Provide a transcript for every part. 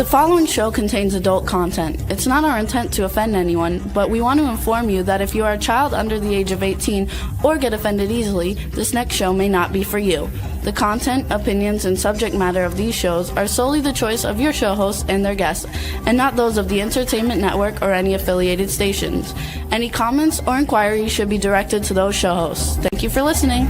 following show contains adult content. It's not our intent to offend anyone, but we want to inform you that if you are a child under the age of 18 or get offended easily, this next show may not be for you. The content, opinions, and subject matter of these shows are solely the choice of your show hosts and their guests, and not those of the Entertainment Network or any affiliated stations. Any comments or inquiries should be directed to those show hosts. Thank you for listening.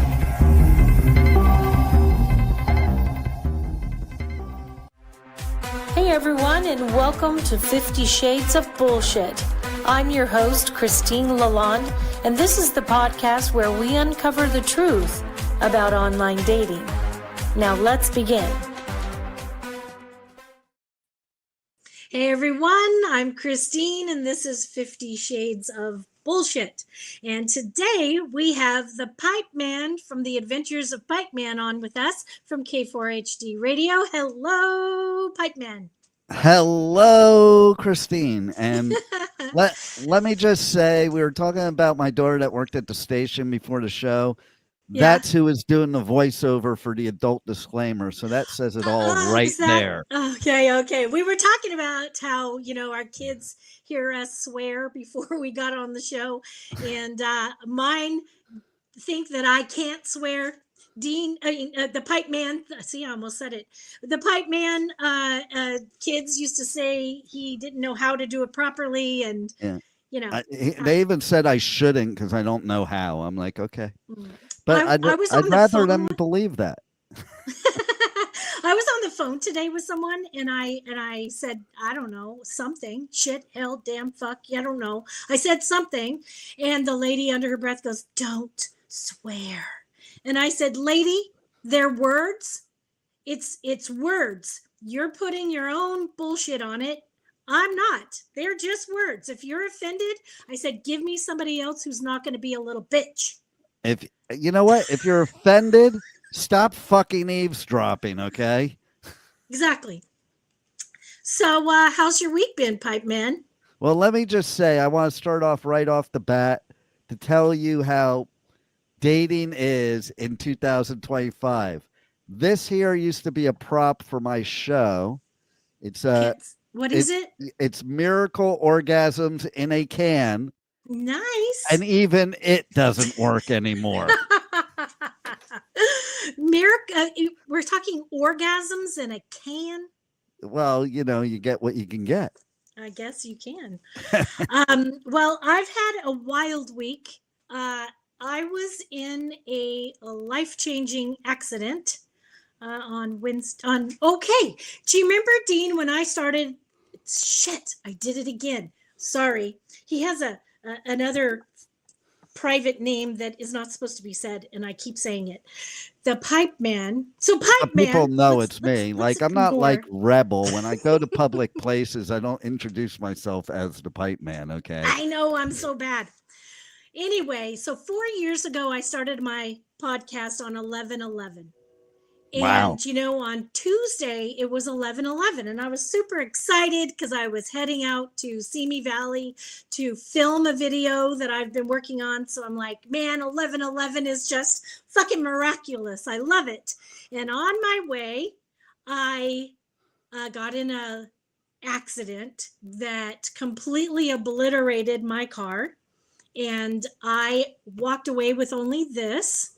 Hey everyone, and welcome to 50 Shades of Bullshit. I'm your host, Christine Lalonde, and this is the podcast where we uncover the truth about online dating. Now let's begin. Hey everyone, I'm Christine, and this is 50 Shades of Bullshit. And today we have the Pipeman from the Adventures of Pipeman on with us from K4HD Radio. Hello, Pipeman. Hello, Christine. And let me just say, we were talking about my daughter that worked at the station before the show. Yeah. That's who is doing the voiceover for the adult disclaimer. So that says it all right there. Okay. We were talking about how, our kids hear us swear before we got on the show. And mine think that I can't swear. The Pipeman, see, I almost said it. The Pipeman kids used to say he didn't know how to do it properly. And, they even said I shouldn't because I don't know how. I'm like, okay. But I'd rather them believe that. I was on the phone today with someone and I said, I don't know, something, shit, hell, damn, fuck, I don't know. I said something and the lady under her breath goes, don't swear. And I said, lady, they're words. It's words. You're putting your own bullshit on it. I'm not. They're just words. If you're offended, I said, give me somebody else who's not going to be a little bitch. If you know what, if you're offended, stop fucking eavesdropping, okay? Exactly. So how's your week been, Pipeman? Well, let me just say, I want to start off right off the bat to tell you how dating is in 2025. This here used to be a prop for my show. It's what is it? It's Miracle Orgasms in a Can. Nice. And even it doesn't work anymore. We're talking orgasms in a can. Well, you get what you can get. I guess you can. Well, I've had a wild week. I was in a life-changing accident on Wednesday. Okay. Do you remember, Dean, when I started? Shit, I did it again. Sorry. He has another private name that is not supposed to be said, and I keep saying it. The Pipeman. So Pipeman. People know it's me. I'm not like Rebel. When I go to public places, I don't introduce myself as the Pipeman, okay? I know, I'm so bad. Anyway, so 4 years ago, I started my podcast on 11/11. And, wow. On Tuesday, it was 11/11. And I was super excited because I was heading out to Simi Valley to film a video that I've been working on. So I'm like, man, 11/11 is just fucking miraculous. I love it. And on my way, I got in a accident that completely obliterated my car. And I walked away with only this.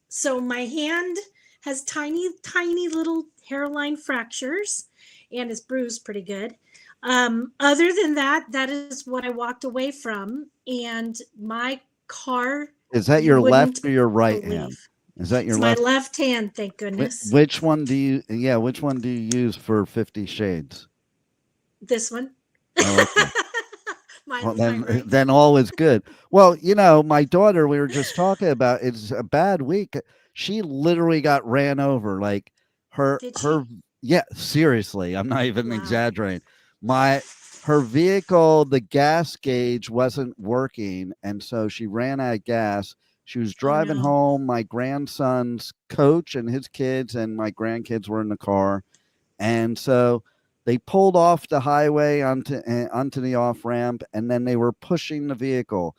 So my hand has tiny little hairline fractures and is bruised pretty good. Other than that, that is what I walked away from. And my car. Is that your left or your right hand? Is that your left? My left hand, thank goodness. Which one do you use for 50 Shades? This one. Oh, okay. Then all is good. Well, my daughter, we were just talking about, it's a bad week. She literally got ran over. Like yeah, seriously. I'm not even exaggerating. Her vehicle, the gas gauge wasn't working. And so she ran out of gas. She was driving home. My grandson's coach and his kids and my grandkids were in the car. And so they pulled off the highway onto the off-ramp, and then they were pushing the vehicle.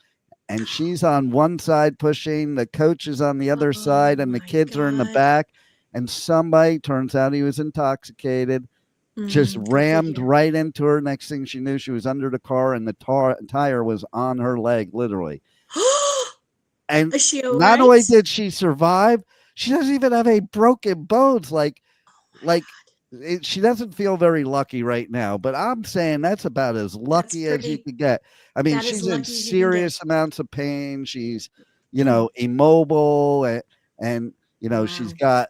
And she's on one side pushing, the coach is on the other side, and the kids are in the back. And somebody, turns out he was intoxicated, just Good for rammed you. right into her. Next thing she knew, she was under the car and the tire was on her leg, literally. And Is she all not only right? did she survive, she doesn't even have any broken bones. She doesn't feel very lucky right now, but I'm saying that's about as That's lucky as you pretty. could get. I mean, That is she's in lucky as you can get. serious amounts of pain. She's, Mm. immobile, and she's Wow.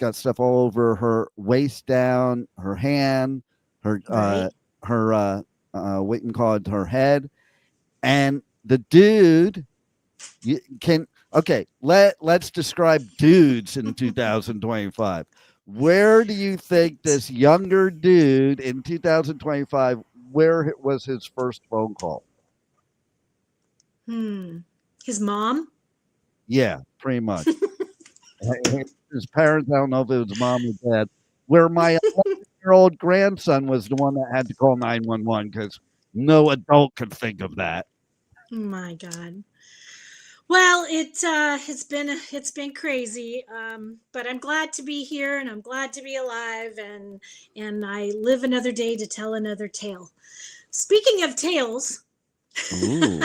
got stuff all over her waist, down her hand, her Right. what you can call it, her head, and the dude. You can okay. Let's describe dudes in 2025. Where do you think Right. this younger dude in 2025? Where was his first phone call? His mom? Yeah, pretty much. His parents. I don't know if it was mom or dad. Where my 11-year-old grandson was the one that had to call 911 because no adult could think of that. My God. Well, it's been crazy, but I'm glad to be here, and I'm glad to be alive, and I live another day to tell another tale. Speaking of tales, Ooh,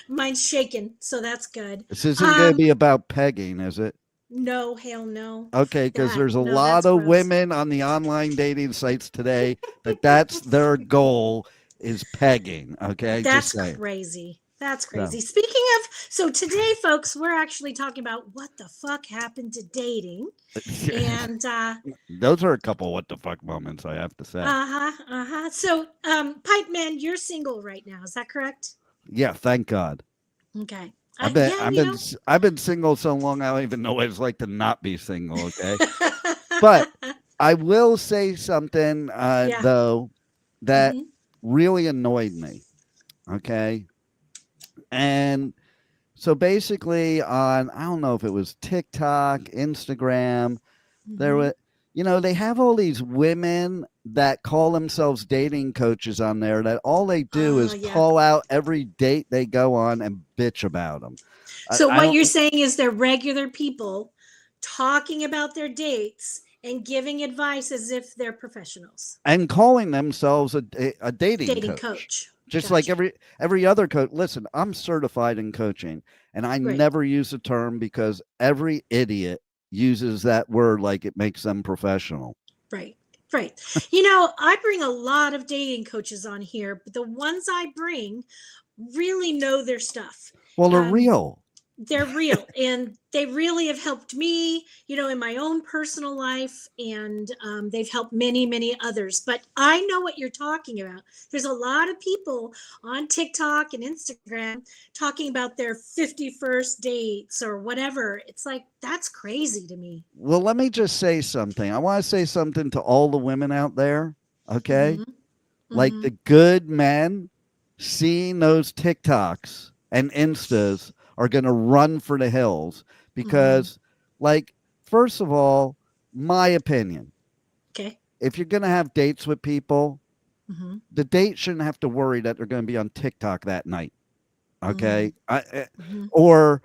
mine's shaking, so that's good. this isn't going to Um, be about pegging, is it? no, hell no. Okay, because That there's a no, lot that's of gross. women on the online dating sites today that's their goal is pegging. Okay, just That's saying. crazy. That's So, crazy. Speaking of, so today, folks, we're actually talking about what the fuck happened to dating, and those are a couple what the fuck moments, I have to say. So, Pipe Man, you're single right now. Is that correct? Yeah, thank God. Okay. I've been Yeah, I've you been know. I've been single so long I don't even know what it's like to not be single. Okay, but I will say something Yeah. though that Hmm. really annoyed me. Okay, and so basically on, I don't know if it was TikTok, Instagram, there Hmm. were, they have all these women that call themselves dating coaches on there that all they do is Yeah. call out every date they go on and bitch about them. So I what don't you're saying is they're regular people talking about their dates and giving advice as if they're professionals. and calling themselves a dating Dating coach. coach. Just like Gotcha. every other coach. Listen, I'm certified in coaching, and I Right. never use the term because every idiot uses that word like it makes them professional. Right. Right. I bring a lot of dating coaches on here, but the ones I bring really know their stuff. Well, they're Um, real. they're real, and they really have helped me, in my own personal life, and they've helped many, many others. But I know what you're talking about. There's a lot of people on TikTok and Instagram talking about their 51st dates or whatever. It's like, that's crazy to me. Well, let me just say something. I want to say something to all the women out there. Okay. Hmm. Like Hmm. the good men seeing those TikToks and Instas are going to run for the hills Hmm. because, like, first of all, my opinion, Okay. if you're going to have dates with people, Hmm. the date shouldn't have to worry that they're going to be on TikTok that night. Hmm. Okay. Hmm. Or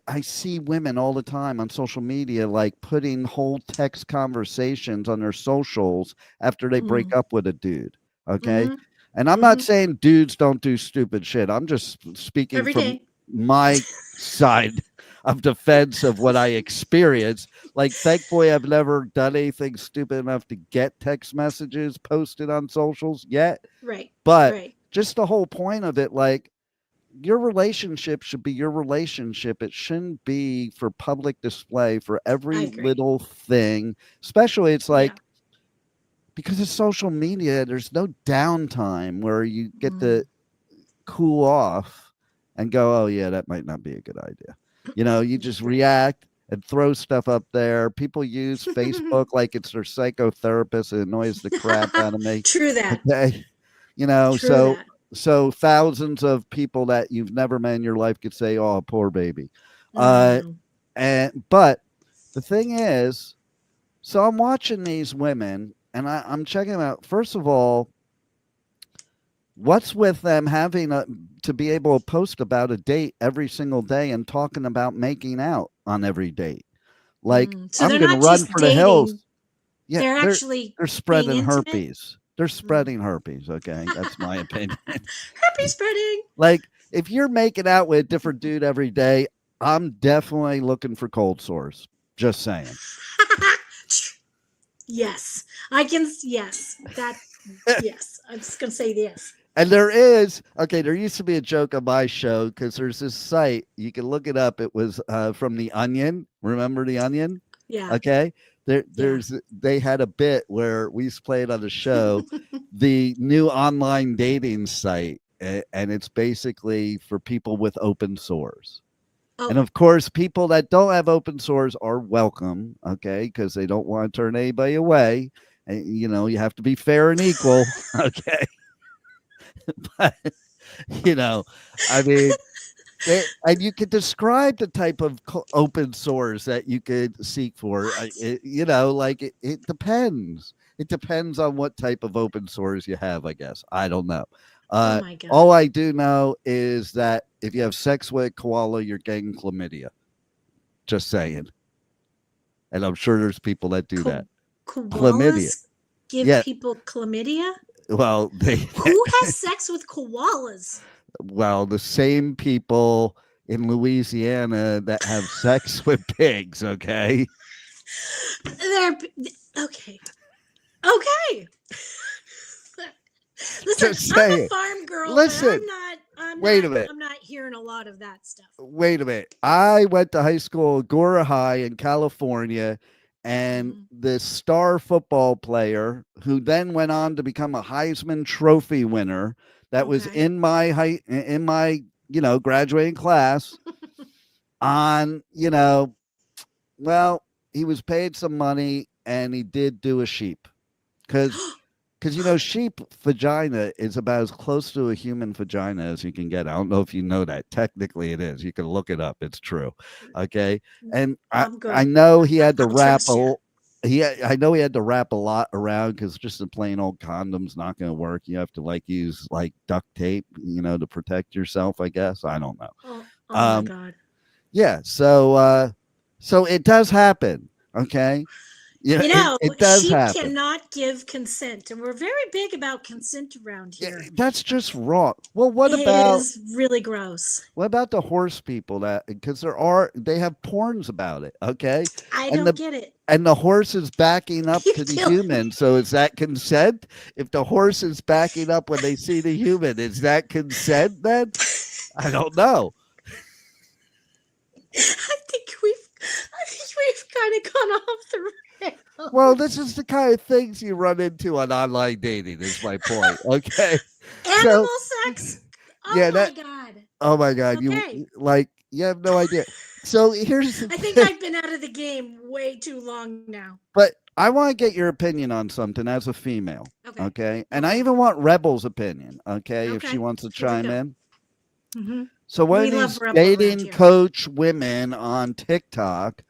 I see women all the time on social media, like putting whole text conversations on their socials after they break Hmm. up with a dude. Okay. Hmm. And I'm not Hmm. saying dudes don't do stupid shit. I'm just speaking Every from day. my side of defense of what I experienced. Like, thankfully, I've never done anything stupid enough to get text messages posted on socials yet. Right. But Right. just the whole point of it, like, your relationship should be your relationship. It shouldn't be for public display for I every agree. little thing. Especially, it's Yeah. like, because of social media, there's no downtime where you get Mm. to cool off and go, oh, yeah, that might not be a good idea. You just Right. react and throw stuff up there. People use Facebook like it's their psychotherapist. It annoys the crap out of me. True that. Okay. True So that. thousands of people that you've never met in your life could say, "Oh, poor baby." I Uh, know. but the thing is, so I'm watching these women and I'm checking them out. First of all, what's with them having to be able to post about a date every single day and talking about making out on every date? Like, So I'm they're gonna not run just for the hills. dating. Yeah, they're actually they're spreading being intimate. herpes. They're spreading herpes. Okay, that's my opinion. Herpes spreading. Like, if you're making out with a different dude every day, I'm definitely looking for cold sores. Just saying. Yes, I can. Yes, that. Yes, I'm just gonna say yes. And there used to be a joke on my show because there's this site, you can look it up. It was from The Onion. Remember The Onion? Yeah. Okay. They had a bit where we used to play it on the show, the new online dating site, and it's basically for people with open sores. Oh. And of course, people that don't have open sores are welcome, okay, because they don't want to turn anybody away. And, you have to be fair and equal, okay. But, I mean, and you could describe the type of open sores that you could seek for. It depends. It depends on what type of open sores you have, I guess. I don't know. Oh my God. All I do know is that if you have sex with a koala, you're getting chlamydia. Just saying. And I'm sure there's people that do that. Koalas give people chlamydia? Well, who has sex with koalas? Well, the same people in Louisiana that have sex with pigs, okay? They're okay. Okay. Listen, I'm a farm girl. Listen, wait a minute. I'm not hearing a lot of that stuff. Wait a minute. I went to high school at Agora High in California, and the star football player who then went on to become a Heisman Trophy winner that was in my graduating class on, well, he was paid some money and he did do a sheep because sheep vagina is about as close to a human vagina as you can get. I don't know if you know that. Technically it is. You can look it up. It's true. Okay. And I know he had to wrap I know he had to wrap a lot around because just the plain old condom's not going to work. You have to use duct tape, to protect yourself, I guess. I don't know. Oh my God. Yeah. So it does happen. Okay. Yeah, it does happen. Sheep cannot give consent, and we're very big about consent around here. Yeah, that's just wrong. Well, it is really gross. What about the horse people because they have porns about it, okay? I don't get it. And the horse is backing up to the human, so is that consent? If the horse is backing up when they see the human, is that consent then? I don't know. I think we've kind of gone off the rails. Well, this is the kind of things you run into on online dating, is my point. Okay. Animal sex. Oh my God. Okay. You have no idea. So here's I think I've been out of the game way too long now. But I want to get your opinion on something as a female. Okay. And I even want Rebel's opinion. Okay. If she wants to chime in. Mm-hmm. So one of these dating coach women on TikTok,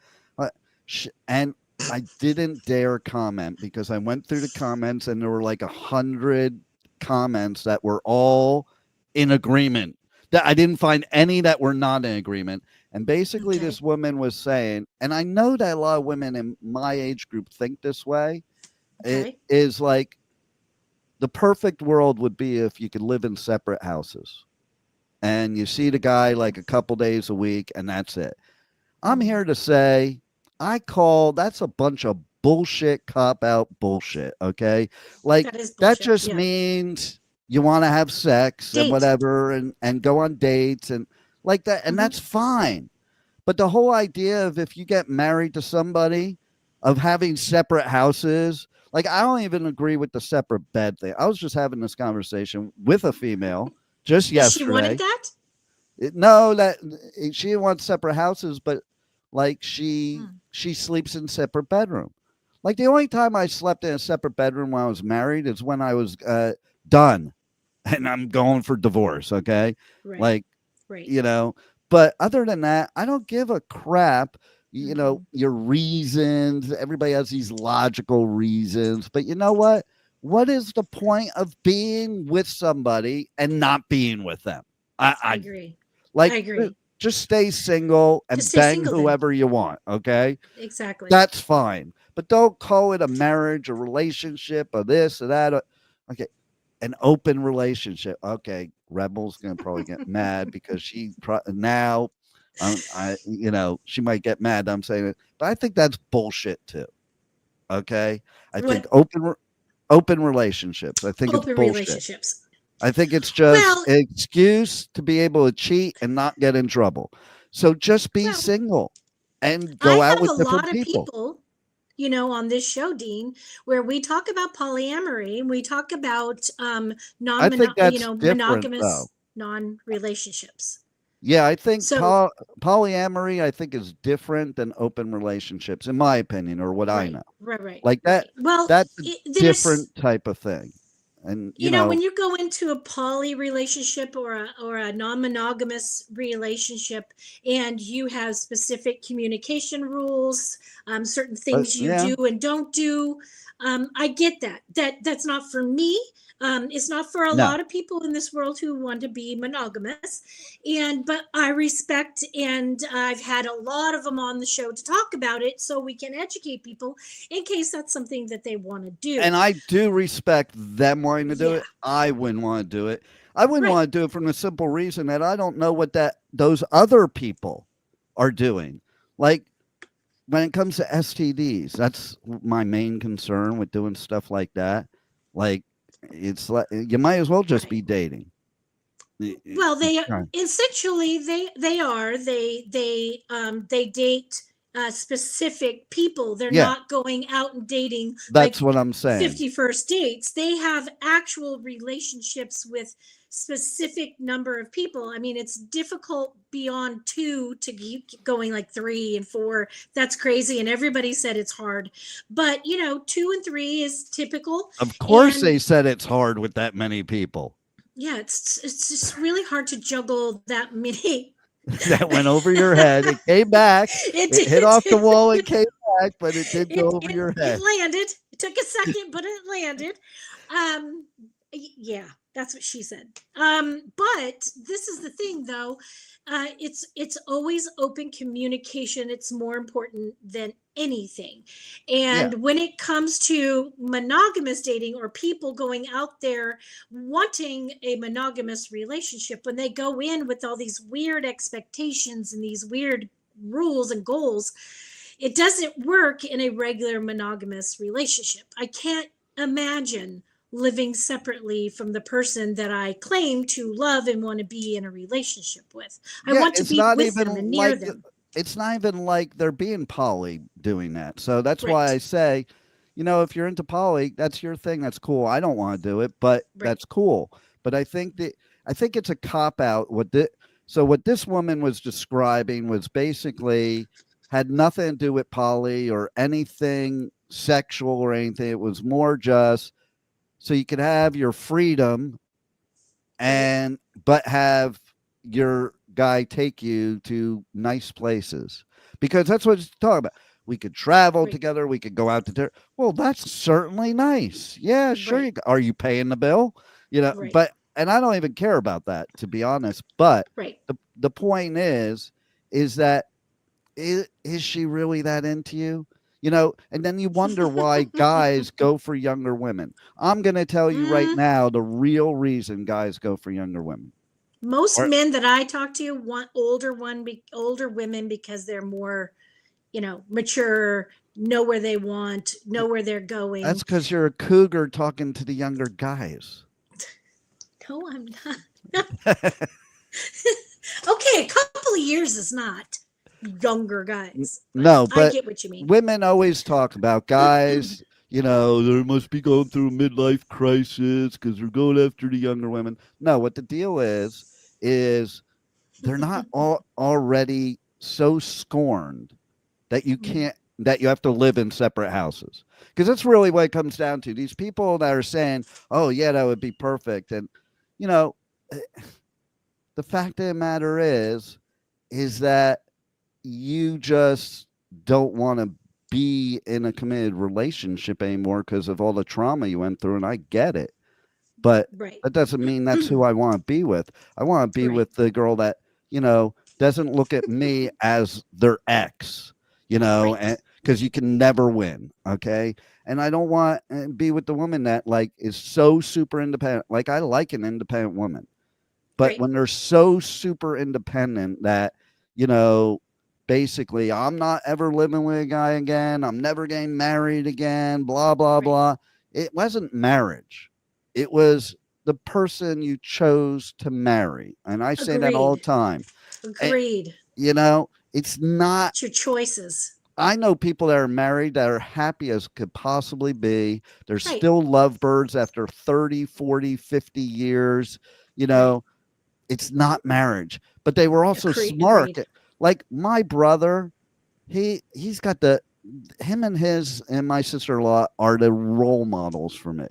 and I didn't dare comment because I went through the comments and there were 100 comments that were all in agreement. That I didn't find any that were not in agreement. And basically this woman was saying, and I know that a lot of women in my age group think this way, it is the perfect world would be if you could live in separate houses and you see the guy a couple days a week and that's it. I'm here to say, that's a bunch of bullshit, cop-out bullshit, okay? That just means you want to have sex and whatever and go on dates and that, and that's fine. But the whole idea of if you get married to somebody, of having separate houses, I don't even agree with the separate bed thing. I was just having this conversation with a female just yesterday. She wanted that? No, that she didn't want separate houses, but she sleeps in separate bedroom. The only time I slept in a separate bedroom when I was married is when I was done and I'm going for divorce. Okay. Right. But other than that, I don't give a crap, your reasons. Everybody has these logical reasons, but you know what? What is the point of being with somebody and not being with them? I agree. I agree. just stay single and Just stay bang single then. whoever you want. Okay. Exactly. That's fine. But don't call it a marriage, a relationship, or this or that. Okay. An open relationship. Okay. Rebel's going to probably get mad because now, she might get mad. I'm saying it, but I think that's bullshit too. Okay. I think open relationships. I think it's Open bullshit. relationships. I think it's just an excuse to be able to cheat and not get in trouble. So just be single and go out with different people. On this show, Dean, where we talk about polyamory and we talk about monogamous non-relationships. Yeah, I think polyamory, I think, is different than open relationships, in my opinion, or what I know. Right. Like that. Well, that's a different type of thing. And when you go into a poly relationship or a non-monogamous relationship, and you have specific communication rules, certain things you do and don't do, I get that. That's not for me. It's not for a lot of people in this world who want to be monogamous, but I respect, and I've had a lot of them on the show to talk about it, so we can educate people in case that's something that they want to do. And I do respect them wanting to do it. I wouldn't want to do it. I wouldn't want to do it from the simple reason that I don't know what those other people are doing. Like when it comes to STDs, that's my main concern with doing stuff like that. Like, it's like you might as well just be dating. Well, they essentially they date specific people. They're not going out and dating. That's what I'm saying. 51st dates. They have actual relationships with specific number of people. I mean, it's difficult beyond 2 to keep going, like 3 and 4. That's crazy. And everybody said it's hard, but 2 and 3 is typical. Of course they said it's hard with that many people. Yeah. It's just really hard to juggle that many. That went over your head. It came back. It hit off the wall and came back, but it did go over your head. It landed. It took a second, but it landed. Yeah. That's what she said. But this is the thing, though. It's always open communication. It's more important than anything. And when it comes to monogamous dating or people going out there wanting a monogamous relationship, when they go in with all these weird expectations and these weird rules and goals, it doesn't work in a regular monogamous relationship. I can't imagine living separately from the person that I claim to love and want to be in a relationship with. I want to be with them and near them. It's not even like they're being poly doing that. So that's why I say, if you're into poly, that's your thing. That's cool. I don't want to do it, but that's cool. But I think it's a cop out. What this woman was describing was basically had nothing to do with poly or anything sexual or anything. It was more just so you could have your freedom but have your guy take you to nice places, because that's what it's talking about. We could travel together. We could go out to dinner. Well, that's certainly nice. Yeah, sure. Are you paying the bill? But, and I don't even care about that, to be honest. But the point is that is she really that into you? And then you wonder why guys go for younger women. I'm going to tell you right now the real reason guys go for younger women. Most men that I talk to want older women because they're more, mature, know where they want, know where they're going. That's because you're a cougar talking to the younger guys. No, I'm not. Okay, a couple of years is not younger guys. No, but I get what you mean. Women always talk about guys, they must be going through a midlife crisis because they're going after the younger women. No, what the deal is they're not already so scorned that you can't, that you have to live in separate houses. Because that's really what it comes down to. These people that are saying, oh yeah, that would be perfect. And, the fact of the matter is that you just don't want to be in a committed relationship anymore because of all the trauma you went through. And I get it, but that doesn't mean that's who I want to be with. I want to be with the girl that, doesn't look at me as their ex, and because you can never win. Okay. And I don't want to be with the woman that like is so super independent. Like I like an independent woman, but when they're so super independent that, basically I'm not ever living with a guy again. I'm never getting married again, blah, blah, blah. It wasn't marriage. It was the person you chose to marry. And I say that all the time. Agreed. And, it's not. It's your choices. I know people that are married that are happy as could possibly be. They're still lovebirds after 30, 40, 50 years. It's not marriage. But they were also smart. Agreed. Like my brother, he's got him and my sister-in-law are the role models for me.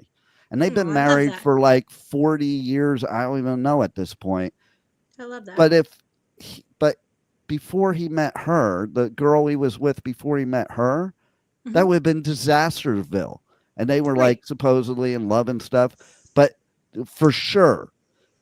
And they've been married for like 40 years. I don't even know at this point. I love that. But before he met her, the girl he was with before he met her, that would have been Disastersville. And they were like supposedly in love and stuff. But for sure,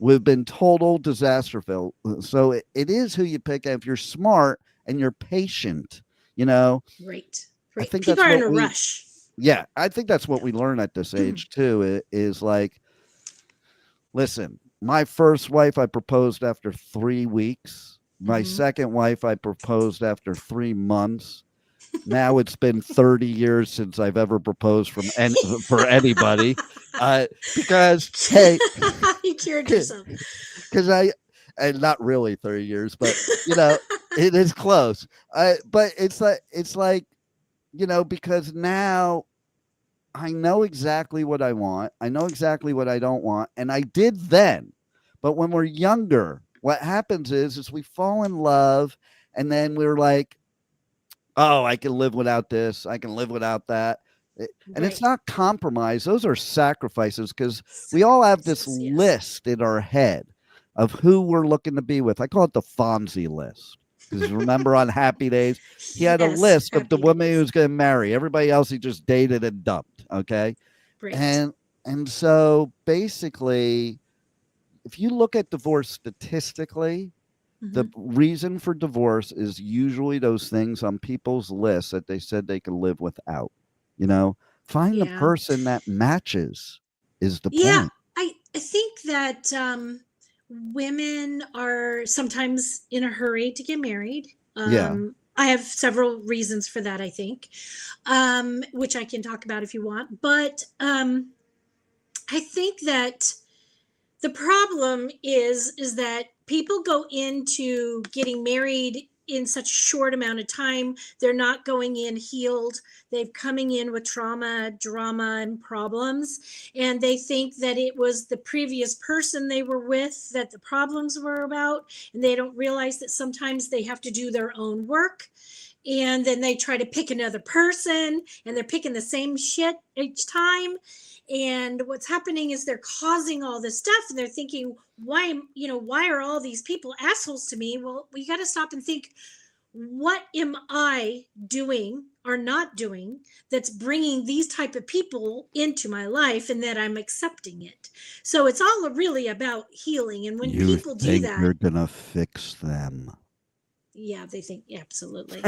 would have been total Disasterville. So it is who you pick. If you're smart and you're patient, Right. I think people are in a rush. Yeah, I think that's what we learn at this age too. Is like, listen, my first wife I proposed after 3 weeks. My second wife I proposed after 3 months. Now it's been 30 years since I've ever proposed for anybody. Because hey, you cured yourself. Because and not really 30 years, but it is close. But it's like because now I know exactly what I want. I know exactly what I don't want. And I did then. But when we're younger, what happens is we fall in love and then we're like, oh, I can live without this. I can live without that. And it's not compromise. Those are sacrifices because we all have this list in our head of who we're looking to be with. I call it the Fonzie list. Because remember on Happy Days, he had a list of the woman he was going to marry. Everybody else he just dated and dumped. Okay. Right. And so basically, if you look at divorce statistically, the reason for divorce is usually those things on people's lists that they said they can live without. Find the person that matches is the point. I think that women are sometimes in a hurry to get married. I have several reasons for that, I think, which I can talk about if you want. But I think that the problem is that people go into getting married in such a short amount of time. They're not going in healed. They're coming in with trauma, drama, and problems. And they think that it was the previous person they were with that the problems were about. And they don't realize that sometimes they have to do their own work. And then they try to pick another person and they're picking the same shit each time. And what's happening is they're causing all this stuff and they're thinking, why are all these people assholes to me? Well, we got to stop and think, what am I doing or not doing that's bringing these type of people into my life and that I'm accepting it? So it's all really about healing. And when people do that, you're going to fix them. Yeah, they think absolutely.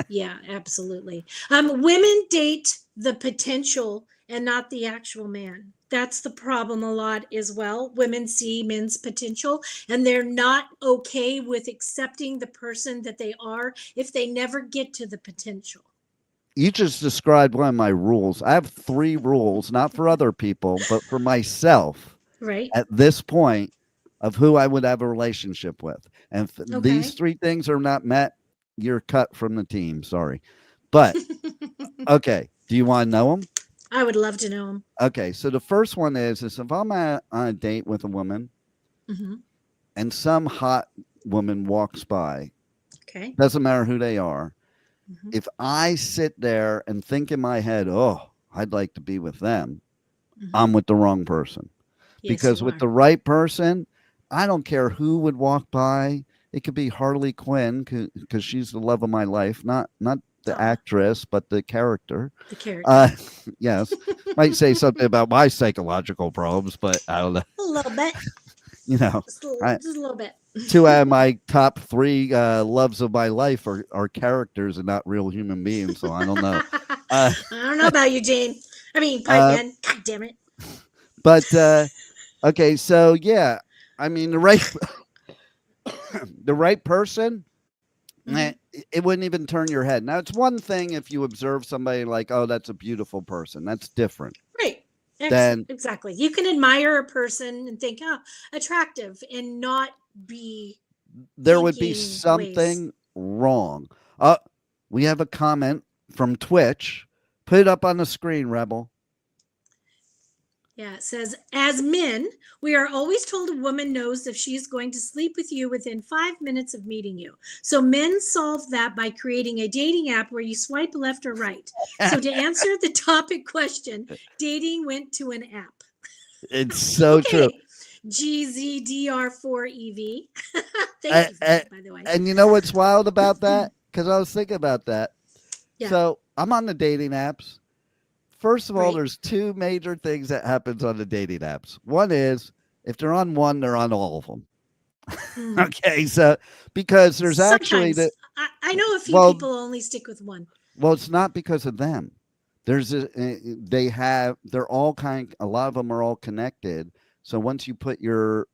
Yeah, absolutely. Women date the potential and not the actual man. That's the problem a lot as well. Women see men's potential and they're not okay with accepting the person that they are if they never get to the potential. You just described one of my rules. I have 3 rules, not for other people, but for myself. Right. At this point of who I would have a relationship with. And if these 3 things are not met, you're cut from the team. Sorry. But, okay. Do you want to know them? I would love to know them. Okay. So the first one is if I'm on a date with a woman and some hot woman walks by, doesn't matter who they are. If I sit there and think in my head, oh, I'd like to be with them, I'm with the wrong person. Yes, because with the right person, I don't care who would walk by. It could be Harley Quinn because she's the love of my life, not the actress, but the character. The character. Yes. Might say something about my psychological problems, but I don't know. A little bit. Just a little bit. two out of my top three loves of my life are characters and not real human beings. So I don't know. I don't know about you, Jane. I mean, Pipeman. God damn it. But okay, so yeah, I mean the right the right person. It wouldn't even turn your head. Now, it's one thing if you observe somebody like, oh, that's a beautiful person. That's different. Right. Then Exactly. You can admire a person and think, oh, attractive, and not be. There would be something wrong. We have a comment from Twitch. Put it up on the screen, Rebel. Yeah, it says, as men, we are always told a woman knows if she's going to sleep with you within 5 minutes of meeting you. So men solve that by creating a dating app where you swipe left or right. So to answer the topic question, dating went to an app. It's so true. GZDR4EV. Thank you for that, by the way. And you know what's wild about that? Because I was thinking about that. Yeah. So I'm on the dating apps. First of all, there's two major things that happens on the dating apps. One is if they're on one, they're on all of them. Okay, so because there's actually I know a few people only stick with one. Well, it's not because of them. There's a lot of them are all connected. So once you put your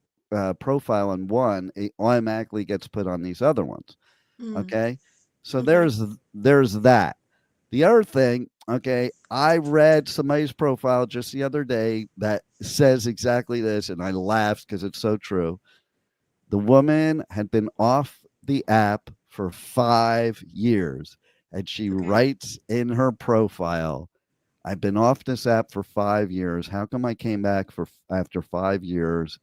profile on one, it automatically gets put on these other ones. Okay, so there's that. The other thing, okay, I read somebody's profile just the other day that says exactly this, and I laughed because it's so true. The woman had been off the app for 5 years, and she writes in her profile, I've been off this app for 5 years. How come I came back after 5 years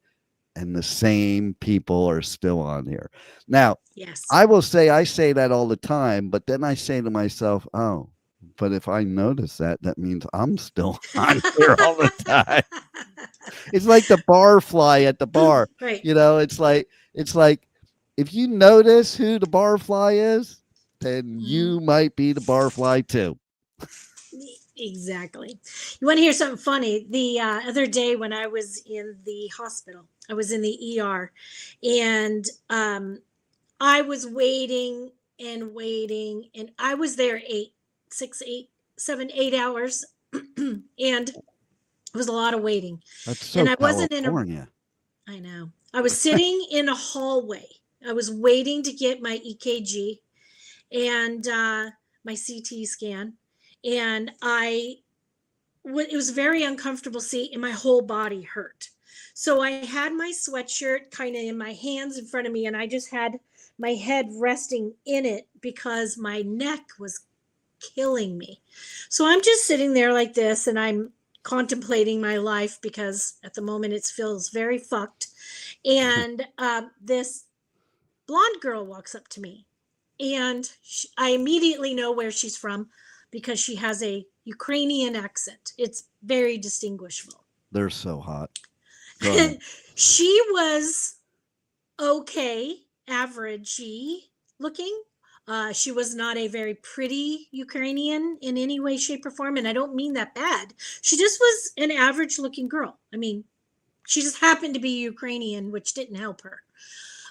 and the same people are still on here? Now, yes, I will say I say that all the time, but then I say to myself, oh, but if I notice that, that means I'm still on here all the time. It's like the bar fly at the bar. Right. You know, it's like if you notice who the bar fly is, then you might be the bar fly too. Exactly. You want to hear something funny? The other day when I was in the hospital, I was in the ER, and I was waiting, and I was there 8 hours, and it was a lot of waiting. That's so and I California. wasn't I know. I was sitting in a hallway. I was waiting to get my EKG and my CT scan, and it was a very uncomfortable seat, and my whole body hurt. So I had my sweatshirt kind of in my hands in front of me, and I just had my head resting in it because my neck was killing me. So I'm just sitting there like this, and I'm contemplating my life because at the moment it feels very fucked. And this blonde girl walks up to me, and I immediately know where she's from because she has a Ukrainian accent. It's very distinguishable. They're so hot. She was okay, averagey looking. She was not a very pretty Ukrainian in any way, shape, or form. And I don't mean that bad. She just was an average looking girl. I mean, she just happened to be Ukrainian, which didn't help her.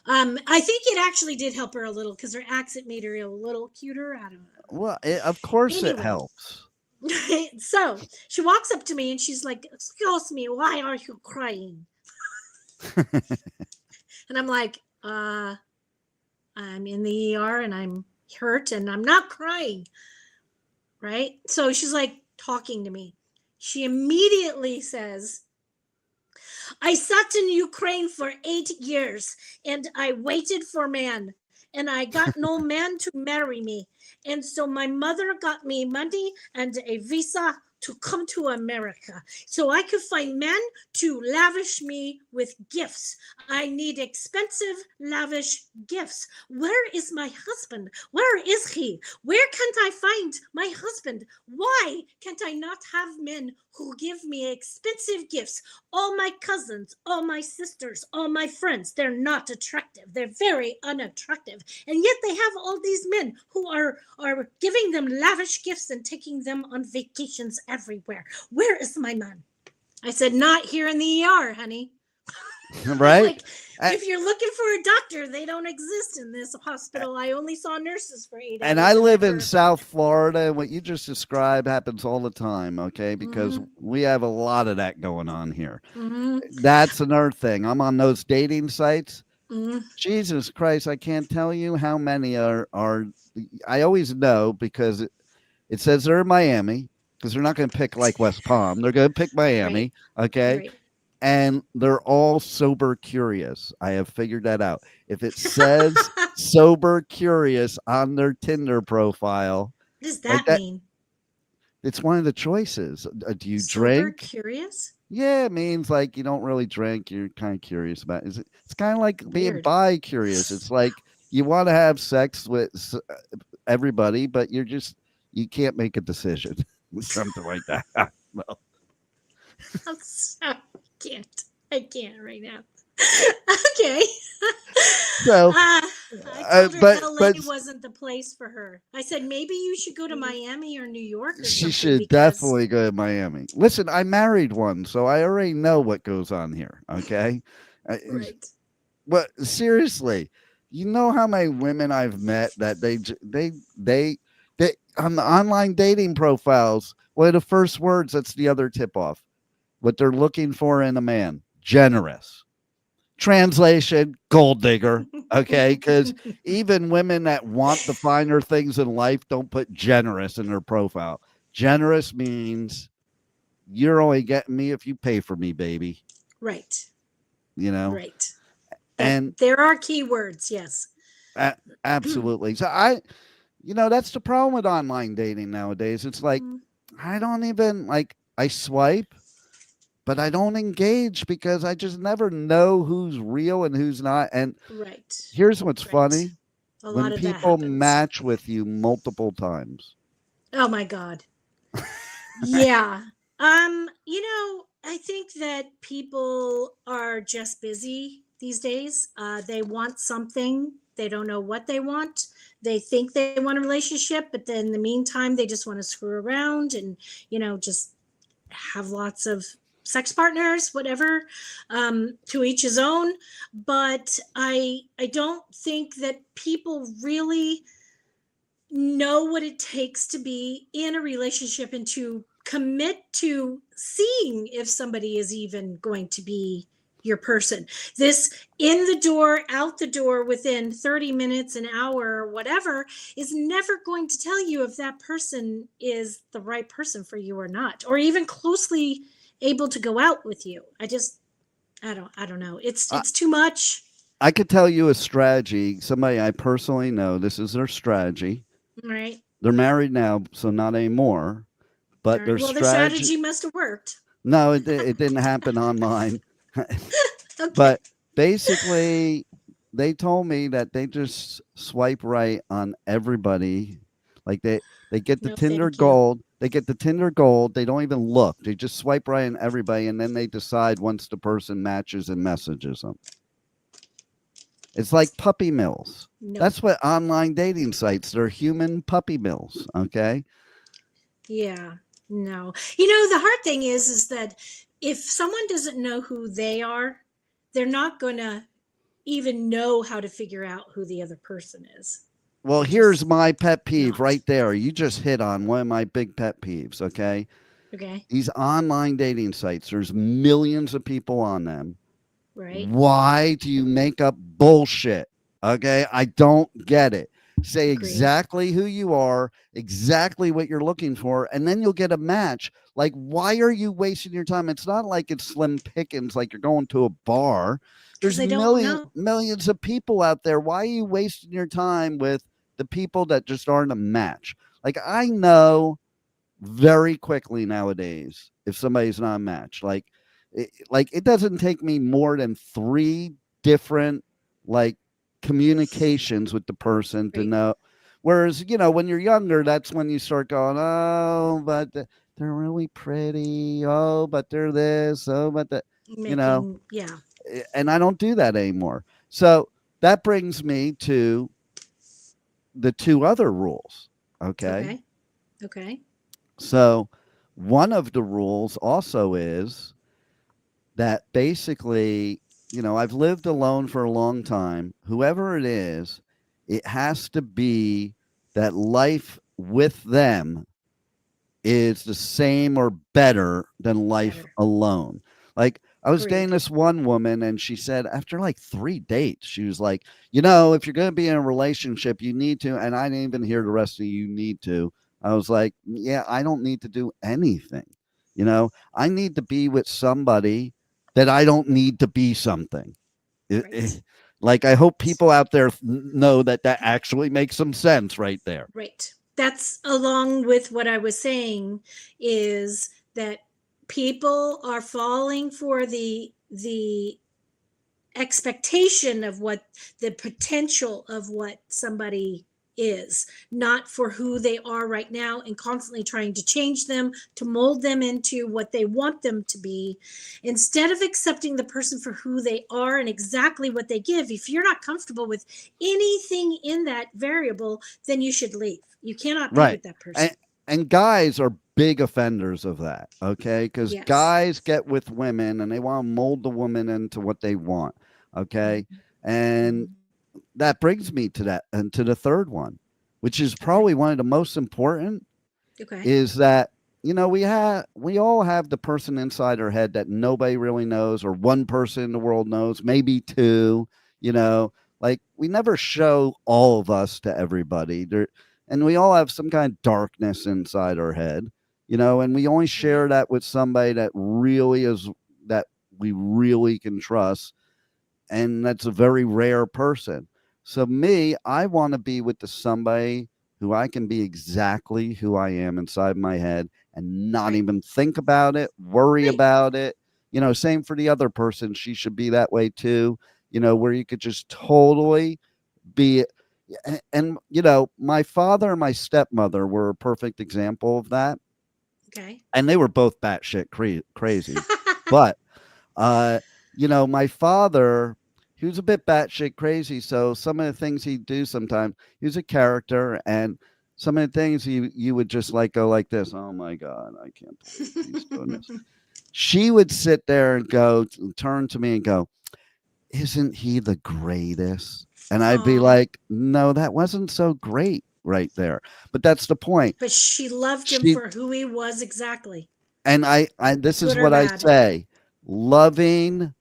I think it actually did help her a little because her accent made her a little cuter. I don't know. Well, of course it helps. So she walks up to me and she's like, excuse me, why are you crying? And I'm like, I'm in the ER and I'm hurt and I'm not crying. Right? So she's like talking to me. She immediately says, I sat in Ukraine for 8 years and I waited for man and I got no man to marry me. And so my mother got me money and a visa to come to America so I could find men to lavish me with gifts. I need expensive, lavish gifts. Where is my husband? Where is he? Where can't I find my husband? Why can't I not have men who give me expensive gifts? All my cousins, all my sisters, all my friends, they're not attractive. They're very unattractive. And yet they have all these men who are giving them lavish gifts and taking them on vacations everywhere. Where is my man? I said, not here in the ER, honey. right? Like, if you're looking for a doctor, they don't exist in this hospital. I only saw nurses for 8 hours. And I live in South Florida, and what you just described happens all the time, okay? Because we have a lot of that going on here. That's another thing. I'm on those dating sites. Jesus Christ, I can't tell you how many are I always know because it says they're in Miami, because they're not going to pick like West Palm. They're going to pick Miami, okay? Right. And they're all sober curious. I have figured that out. If it says sober curious on their Tinder profile, What does that mean? It's one of the choices. Do you Sober drink? Curious? Yeah, it means like you don't really drink. You're kind of curious about it. It's kind of like being Weird. bi-curious. It's like you want to have sex with everybody, but you can't make a decision. Something like that. Well. I'm sorry. I can't right now. Okay. So, I told her LA but wasn't the place for her. I said, maybe you should go to Miami or New York or she something. should definitely go to Miami. Listen, I married one, so I already know what goes on here. Okay. Right. But seriously, you know how many women I've met that they on the online dating profiles, one of the first words, that's the other tip off, what they're looking for in a man: generous. Translation: gold digger. Okay, because even women that want the finer things in life don't put generous in their profile. Generous means you're only getting me if you pay for me, baby. Right. You know. Right. And there are keywords. Yes. Absolutely. So that's the problem with online dating nowadays. It's like I don't even I swipe, but I don't engage because I just never know who's real and who's not. And here's what's funny: when people match with you multiple times. Oh my God. Yeah. I think that people are just busy these days. They want something. They don't know what they want. They think they want a relationship, but then in the meantime, they just want to screw around and, just have lots of sex partners, whatever, to each his own. But I don't think that people really know what it takes to be in a relationship and to commit to seeing if somebody is even going to be your person. This in the door, out the door within 30 minutes, an hour, whatever, is never going to tell you if that person is the right person for you or not, or even closely able to go out with you. I don't know. It's too much. I could tell you a strategy. Somebody I personally know, this is their strategy. Right. They're married now, so not anymore. But their strategy must have worked. No, it didn't happen online. Okay. But basically, they told me that they just swipe right on everybody. Like they get the Tinder Gold. They get the Tinder Gold. They don't even look. They just swipe right on everybody, and then they decide once the person matches and messages them. It's like puppy mills. No. That's what online dating sites. They're human puppy mills. Okay. Yeah. No. The hard thing is that if someone doesn't know who they are, they're not going to even know how to figure out who the other person is. Well, here's my pet peeve right there. You just hit on one of my big pet peeves. Okay. Okay. These online dating sites, there's millions of people on them. Right. Why do you make up bullshit? Okay. I don't get it. Say exactly who you are, exactly what you're looking for, and then you'll get a match. Like, why are you wasting your time? It's not like it's slim pickings, like you're going to a bar. There's millions of people out there. Why are you wasting your time with the people that just aren't a match? Like, I know very quickly nowadays if somebody's not a match. Like it doesn't take me more than 3 different communications with the person to know. Whereas, when you're younger, that's when you start going, oh, but they're really pretty. Oh, but they're this. Oh, but that, Yeah. And I don't do that anymore. So that brings me to the 2 other rules. Okay. So one of the rules also is that basically I've lived alone for a long time. Whoever it has to be that life with them is the same or better than life Better. alone. Like I was dating Agreed. this one woman and she said after like 3 dates, she was like, if you're going to be in a relationship, you need to, and I didn't even hear the rest of you need to. I was like, yeah, I don't need to do anything. I need to be with somebody that I don't need to be something. Right. Like I hope people out there know that actually makes some sense right there. Right. That's along with what I was saying, is that people are falling for the expectation of what the potential of what somebody is, not for who they are right now, and constantly trying to change them, to mold them into what they want them to be, instead of accepting the person for who they are and exactly what they give. If you're not comfortable with anything in that variable, then you should leave. You cannot be Right. with that And, person. and guys are big offenders of that. Okay. Because Yes. guys get with women and they want to mold the woman into what they want. Okay. And Mhm. that brings me to that and to the third one, which is Okay. probably one of the most important, Okay. is that we all have the person inside our head that nobody really knows, or one person in the world knows, maybe two. you know like we never show all of us to everybody there, and we all have some kind of darkness inside our head, and we only share Right. that with somebody that we really can trust, and that's a very rare person. So me, I want to be with somebody who I can be exactly who I am inside my head and not Right. even think about it, worry Right. about it. Same for the other person. She should be that way too, where you could just totally be. And my father and my stepmother were a perfect example of that. Okay. And they were both batshit crazy. But my father, he was a bit batshit crazy. So some of the things he'd do sometimes, he was a character, and some of the things you would just like go like this. Oh my God, I can't believe he's doing this. She would sit there and turn to me and go, "Isn't he the greatest?" And I'd be Aw. like, "No, that wasn't so great right there." But that's the point. But she loved him She for who he was exactly, and I this is good or what I bad. say, loving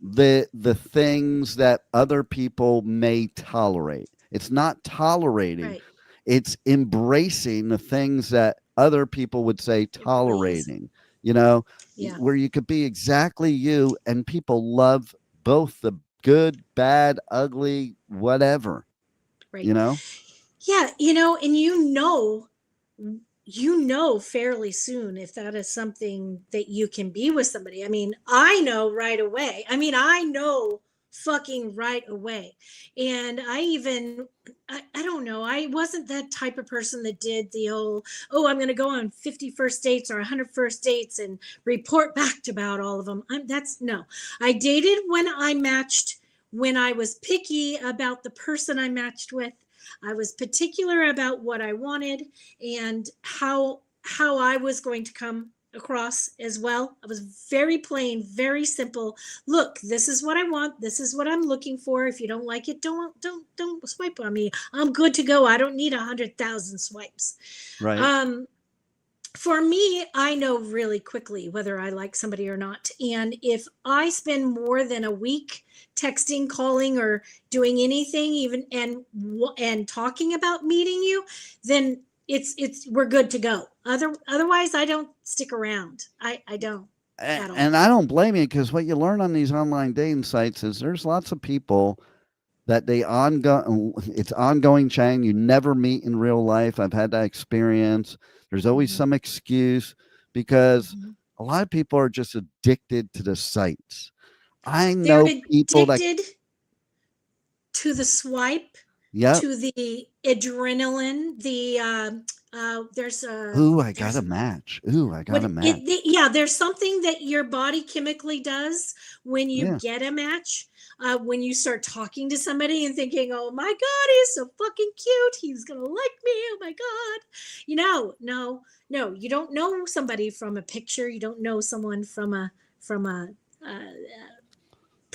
the things that other people may tolerate. It's not tolerating, Right. it's embracing the things that other people would say Embrace. tolerating, you know, Yeah. where you could be exactly you and people love both the good, bad, ugly, whatever, you Right. know? Yeah. And fairly soon if that is something that you can be with somebody. I mean, I know right away. I know fucking right away. And I don't know. I wasn't that type of person that did the whole, oh, I'm going to go on 50 first dates or 100 first dates and report back about all of them. That's no. I dated when I matched, when I was picky about the person I matched with. I was particular about what I wanted and how I was going to come across as well. I was very plain, very simple. Look, this is what I want. This is what I'm looking for. If you don't like it, don't swipe on me. I'm good to go. I don't need 100,000 swipes. Right. Um, for me, I know really quickly whether I like somebody or not. And if I spend more than a week texting, calling, or doing anything, even and talking about meeting you, then it's we're good to go. Otherwise, I don't stick around. I don't at all. And I don't blame you, because what you learn on these online dating sites is there's lots of people that it's ongoing chain. You never meet in real life. I've had that experience. There's always Mhm. some excuse because Mhm. a lot of people are just addicted to the sites. I They're know people that, addicted to the swipe, yep. to the adrenaline, Ooh, I got there's a match. Ooh, I got a what match. yeah, there's something that your body chemically does when you Yeah. get a match, when you start talking to somebody and thinking, oh my god, he's so fucking cute, he's gonna like me, oh my god. No, you don't know somebody from a picture, you don't know someone from a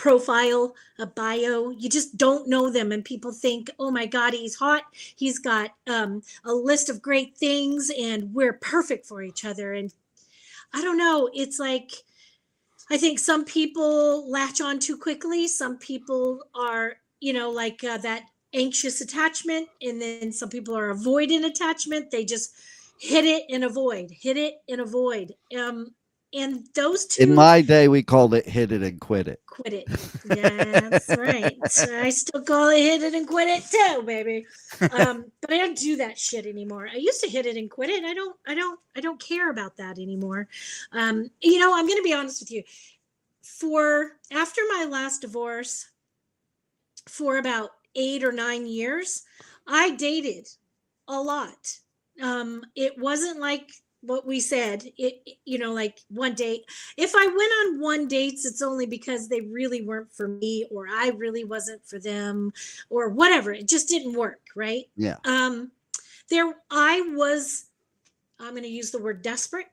profile, a bio. You just don't know them, and people think, oh my God, he's hot. He's got a list of great things, and we're perfect for each other. And I don't know. It's like, I think some people latch on too quickly. Some people are, like that anxious attachment, and then some people are avoidant attachment. They just hit it and avoid, hit it and avoid. And those two. In my day, we called it hit it and quit it. Quit it. Yeah, that's right. I still call it hit it and quit it too, baby. But I don't do that shit anymore. I used to hit it and quit it. I don't care about that anymore. I'm going to be honest with you. After my last divorce, for about 8 or 9 years, I dated a lot. It wasn't like what we said, like one date. If I went on one dates, it's only because they really weren't for me, or I really wasn't for them, or whatever. It just didn't work. Right. Yeah. I'm going to use the word desperate.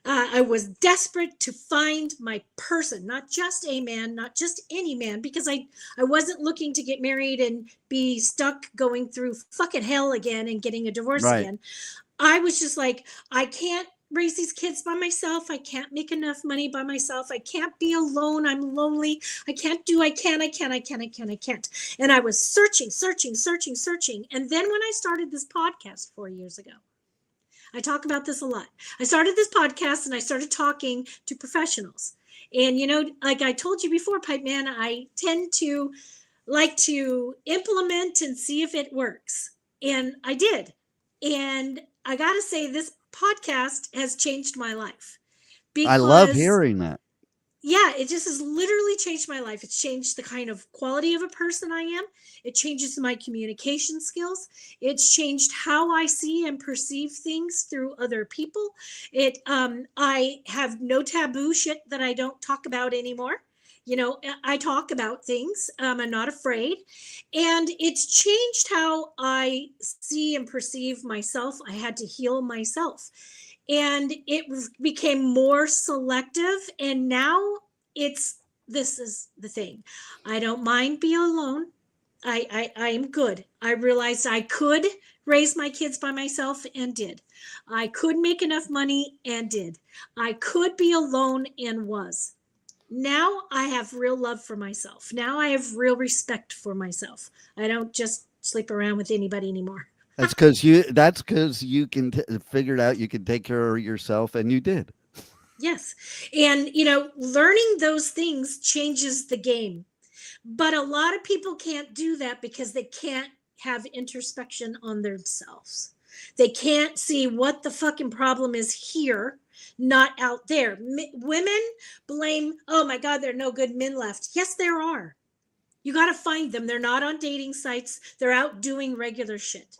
I was desperate to find my person, not just a man, not just any man, because I wasn't looking to get married and be stuck going through fucking hell again and getting a divorce again. I was just like, I can't raise these kids by myself. I can't make enough money by myself. I can't be alone. I'm lonely. I can't. And I was searching. And then when I started this podcast 4 years ago, I talk about this a lot. I started this podcast and I started talking to professionals. And, like I told you before, Pipeman, I tend to like to implement and see if it works. And I did. And I got to say, this podcast has changed my life. I love hearing that. Yeah, it just has literally changed my life. It's changed the kind of quality of a person I am. It changes my communication skills. It's changed how I see and perceive things through other people. I have no taboo shit that I don't talk about anymore. I talk about things. I'm not afraid. And it's changed how I see and perceive myself. I had to heal myself. And it became more selective. And now this is the thing. I don't mind being alone. I am good. I realized I could raise my kids by myself and did. I could make enough money and did. I could be alone and was. Now I have real love for myself. Now I have real respect for myself. I don't just sleep around with anybody anymore. That's because you can figured out you can take care of yourself, and you did. Yes. And, learning those things changes the game. But a lot of people can't do that because they can't have introspection on themselves. They can't see what the fucking problem is here, not out there. Women blame, oh my God, there are no good men left. Yes, there are. You got to find them. They're not on dating sites. They're out doing regular shit.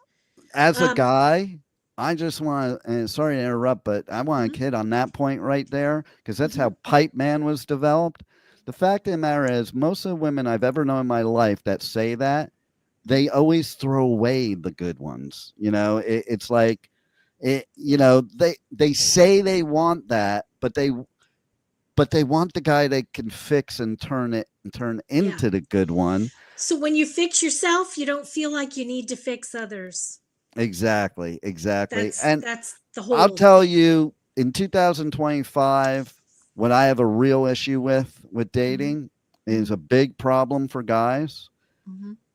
As a guy, I just want to, and sorry to interrupt, but I want to hit on that point right there, because that's how Pipeman was developed. The fact of the matter is, most of the women I've ever known in my life that say that, they always throw away the good ones. It's like, they say they want that, but they want the guy they can fix and turn into the good one. So when you fix yourself, you don't feel like you need to fix others. Exactly. That's the whole. I'll tell you, in 2025, what I have a real issue with dating is a big problem for guys.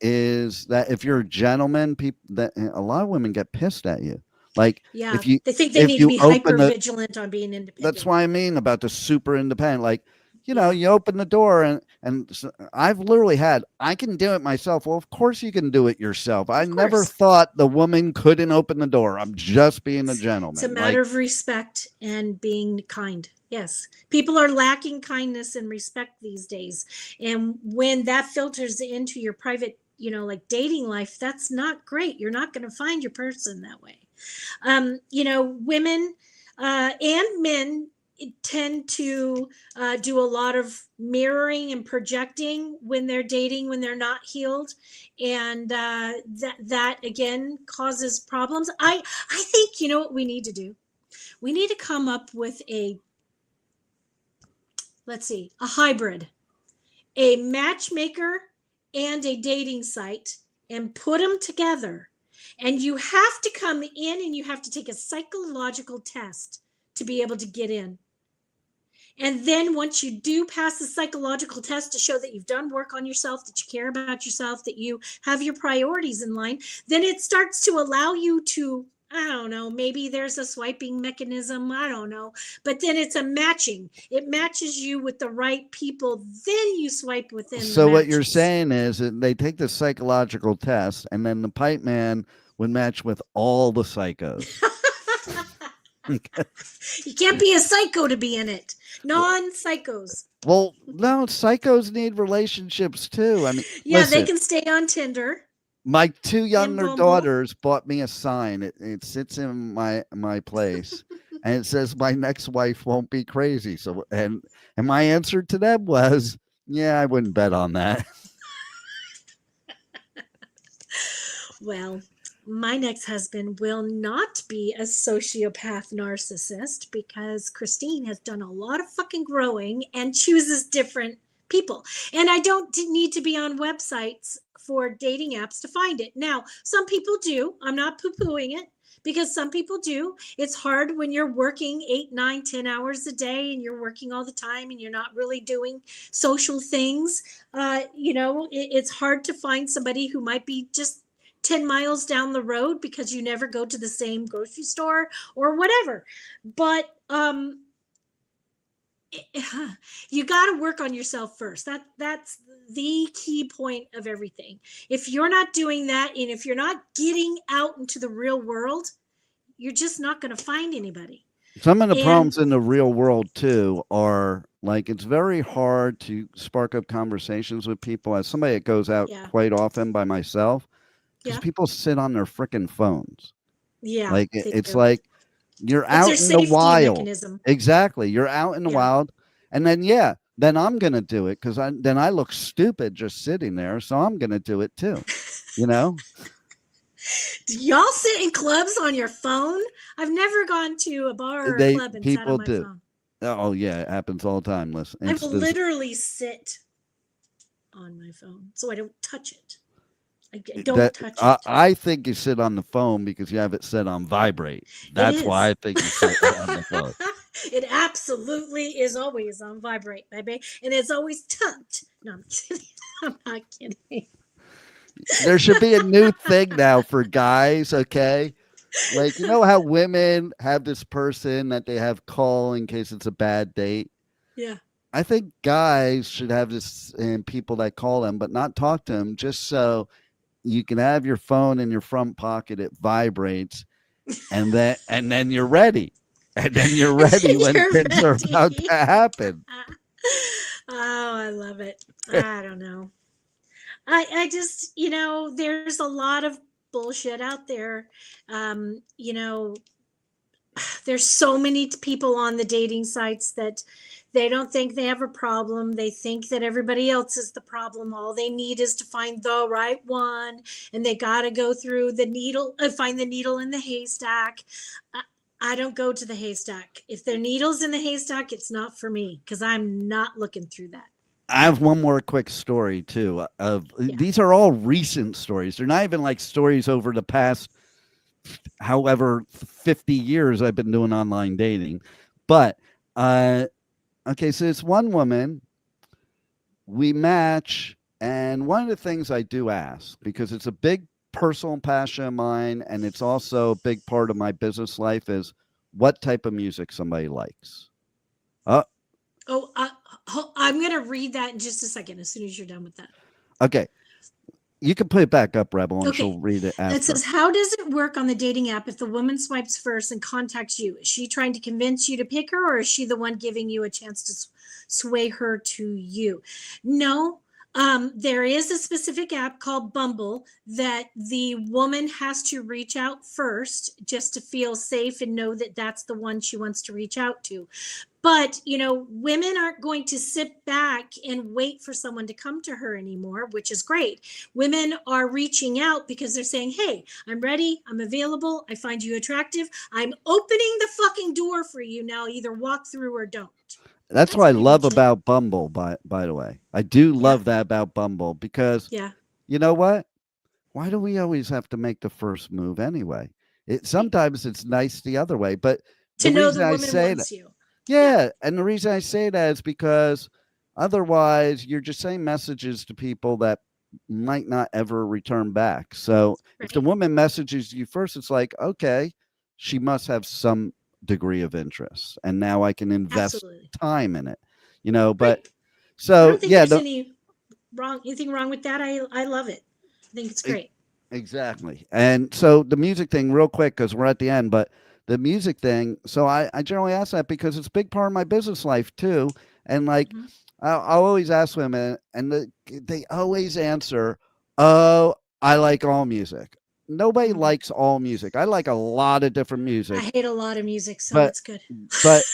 Is that if you're a gentleman, a lot of women get pissed at you. Like, they think they need to be hyper vigilant on being independent. That's what I mean about the super independent. Like, you open the door and I've literally I can do it myself. Well, of course you can do it yourself. I never thought the woman couldn't open the door. I'm just being a gentleman. It's a matter of respect and being kind. Yes. People are lacking kindness and respect these days. And when that filters into your private, dating life, that's not great. You're not going to find your person that way. Women and men tend to do a lot of mirroring and projecting when they're dating, when they're not healed. And that again causes problems. I think, what we need to do? We need to come up with a hybrid a matchmaker and a dating site and put them together. And you have to come in and you have to take a psychological test to be able to get in. And then once you do pass the psychological test to show that you've done work on yourself, that you care about yourself, that you have your priorities in line, then it starts to allow you to, I don't know, maybe there's a swiping mechanism, I don't know, but then it's a matching. It matches you with the right people, then you swipe within. So what you're saying is that they take the psychological test and then the pipe man would match with all the psychos. You can't be a psycho to be in it. Non-psychos. Well, no, psychos need relationships too. I mean, yeah, listen, they can stay on Tinder. My 2 younger daughters bought me a sign. It sits in my place, and it says, "My next wife won't be crazy." So, and my answer to them was, "Yeah, I wouldn't bet on that." Well, my next husband will not be a sociopath narcissist because Christine has done a lot of fucking growing and chooses different people. And I don't need to be on websites for dating apps to find it. Now, some people do. I'm not poo-pooing it because some people do. It's hard when you're working 8, 9, 10 hours a day and you're working all the time and you're not really doing social things. It's hard to find somebody who might be just 10 miles down the road because you never go to the same grocery store or whatever. But you got to work on yourself first. That's the key point of everything. If you're not doing that, and if you're not getting out into the real world, you're just not going to find anybody. Some of the problems in the real world too are like, it's very hard to spark up conversations with people. As somebody that goes out quite often by myself, because people sit on their freaking phones. Yeah. Like it's like you're out in the wild. Mechanism. Exactly. You're out in the wild. And then, then I'm going to do it because then I look stupid just sitting there. So I'm going to do it too. You know? Do y'all sit in clubs on your phone? I've never gone to a bar or a club and sat on my phone. Oh, yeah. It happens all the time. Listen, I will literally sit on my phone so I don't touch it. I don't touch it. I think you sit on the phone because you have it set on vibrate. That's why I think you sit on the phone. It absolutely is always on vibrate, baby. And it's always tucked. No, I'm kidding. I'm not kidding. There should be a new thing now for guys, okay? Like, you know how women have this person that they have call in case it's a bad date? Yeah. I think guys should have this and people that call them, but not talk to them, just so you can have your phone in your front pocket. It vibrates, and then you're ready. And then you're ready when things are about to happen. Oh, I love it. I don't know. I just, there's a lot of bullshit out there. There's so many people on the dating sites that they don't think they have a problem. They think that everybody else is the problem. All they need is to find the right one. And they got to go through the needle, find the needle in the haystack. I don't go to the haystack. If there are needles in the haystack, it's not for me because I'm not looking through that. I have one more quick story too. These are all recent stories. They're not even like stories over the past, however, 50 years I've been doing online dating. But, okay, so it's one woman, we match, and one of the things I do ask, because it's a big personal passion of mine, and it's also a big part of my business life, is what type of music somebody likes. I'm going to read that in just a second, as soon as you're done with that. Okay. You can put it back up, Rebel, and she'll read it after. It says, how does it work on the dating app if the woman swipes first and contacts you? Is she trying to convince you to pick her, or is she the one giving you a chance to sway her to you? No. There is a specific app called Bumble that the woman has to reach out first just to feel safe and know that that's the one she wants to reach out to. But, women aren't going to sit back and wait for someone to come to her anymore, which is great. Women are reaching out because they're saying, hey, I'm ready. I'm available. I find you attractive. I'm opening the fucking door for you now. Either walk through or don't. That's what I pretty love much it. about Bumble, by the way. I do love that about Bumble because Yeah. you know what? Why do we always have to make the first move anyway? Sometimes it's nice the other way, but To the know reason the I woman say that, wants you. yeah, and the reason I say that is because otherwise you're just saying messages to people that might not ever return back. So if the Right. woman messages you first, it's like, okay, she must have some degree of interest, and now I can invest Absolutely. time in it, you know. But Right. I so don't think yeah, there's anything wrong with that. I love it. I think it's great. exactly. And so the music thing, real quick, because we're at the end, but the music thing. So I generally ask that because it's a big part of my business life too. And like, Mhm. I'll always ask women, and they always answer, "Oh, I like all music." Nobody Mhm. likes all music. I like a lot of different I music, hate a lot of music, so but it's good. but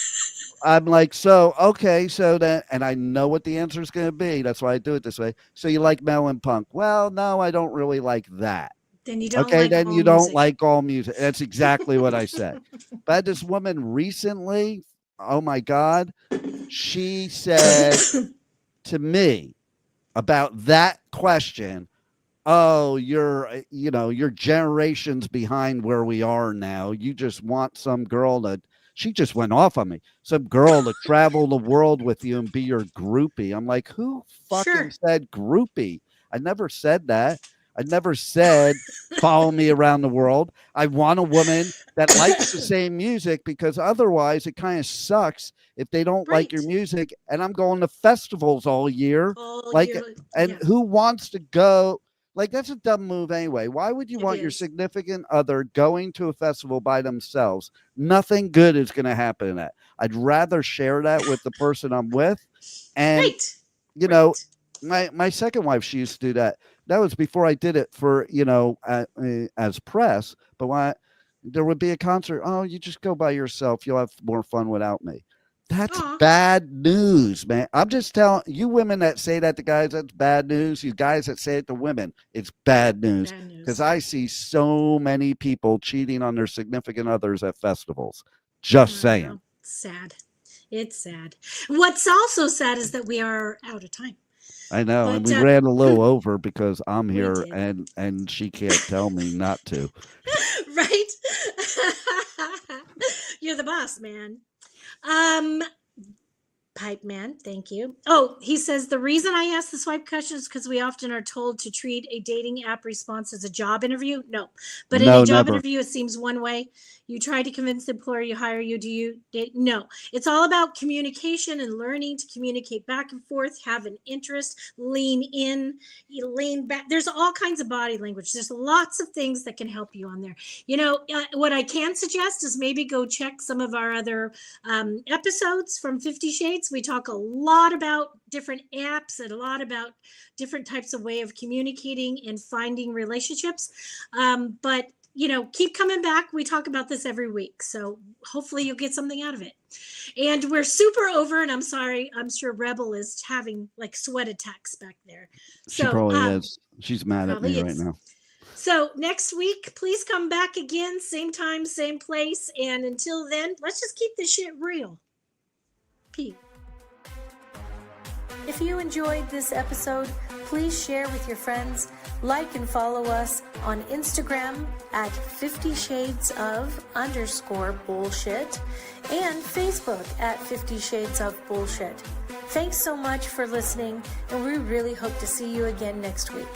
I'm like, so okay, so then, and I know what the answer is going to be. That's why I do it this way. So you like metal and punk? Well, no, I don't really like that. Then you don't Okay, like then all you don't music. like all music. That's exactly what I said. But I had this woman recently, oh my God, she said to me about that question, oh, you're generations behind where we are now. You just want some girl to, she just went off on me, some girl to travel the world with you and be your groupie. I'm like, who fucking Sure. said groupie? I never said that. I never said follow me around the world. I want a woman that likes the same music because otherwise it kind of sucks if they don't like your Right. music and I'm going to festivals all year. All Like, year. and Yeah, who wants to go? Like, that's a dumb move anyway. Why would you it want your is. significant other going to a festival by themselves? Nothing good is going to happen in that. I'd rather share that with the person I'm with. And, Right. you know, Right. my second wife, she used to do that. That was before I did it for, as press. But when there would be a concert, oh, you just go by yourself. You'll have more fun without me. That's Aw. bad news, man. I'm just telling you women that say that to guys, that's bad news. You guys that say it to women, it's bad news. Bad Because news. I see so many people cheating on their significant others at festivals. Just I saying. know. Sad. It's sad. What's also sad is that we are out of time. I know. And But we ran a little over because I'm we here did. and she can't tell me not to. Right? You're the boss, man. Um, Pipe Man, thank you. Oh, he says the reason I ask the swipe question is because we often are told to treat a dating app response as a job interview. No, but in a No, job never. interview, it seems one way. You try to convince the employer you hire you. Do you date? No, it's all about communication and learning to communicate back and forth, have an interest, lean in, you lean back. There's all kinds of body language. There's lots of things that can help you on there. What I can suggest is maybe go check some of our other episodes from 50 Shades. We talk a lot about different apps and a lot about different types of way of communicating and finding relationships. But keep coming back. We talk about this every week. So hopefully you'll get something out of it. And we're super over, and I'm sorry, I'm sure Rebel is having like sweat attacks back there. She So probably is. She's mad at me probably right is. now. So next week, please come back again, same time, same place. And until then, let's just keep this shit real. Pete. If you enjoyed this episode, please share with your friends, like and follow us on Instagram at 50 Shades of _bullshit and Facebook at 50 Shades of Bullshit. Thanks so much for listening, and we really hope to see you again next week.